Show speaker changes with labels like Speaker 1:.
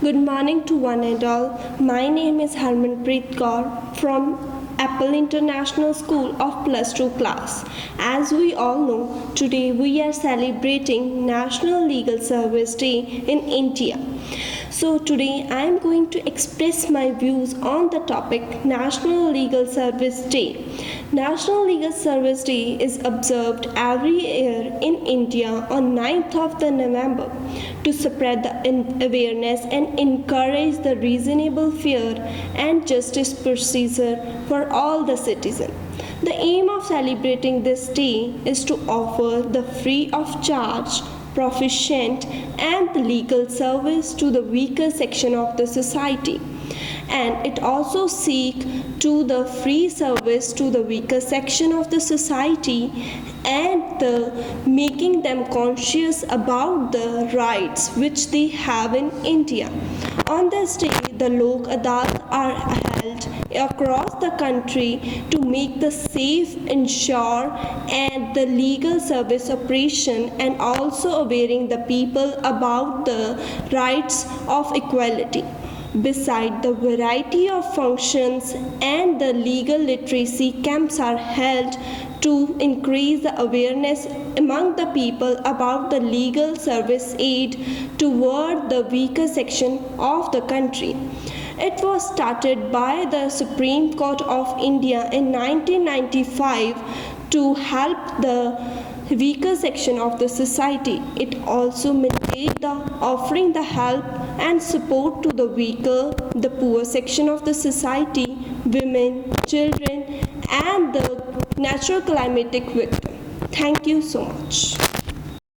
Speaker 1: Good morning to one and all. My name is Ms.Harmanpreet Kaur from Apple International School of Plus 2 class. As we all know, today we are celebrating National Legal Service Day in India. So today I am going to express my views on the topic National Legal Service Day. National Legal Service Day is observed every year in India on 9th of the November to spread the awareness and encourage the reasonable, fair and justice procedure for all the citizens. The aim of celebrating this day is to offer the free of charge, proficient and legal service to the weaker section of the society, and it also seeks to the free service to the weaker section of the society and making them conscious about the rights which they have in India. On this day, the Lok Adalat are held across the country to make the safe, ensure and the legal service operation and also awareing the people about the rights of equality. Besides, the variety of functions and the legal literacy camps are held to increase the awareness among the people about the legal service aid toward the weaker section of the country. It was started by the Supreme Court of India in 1995 to help the weaker section of the society. It also maintained the offering the help and support to the weaker, the poor section of the society, women, children and the natural climatic victim. Thank you so much.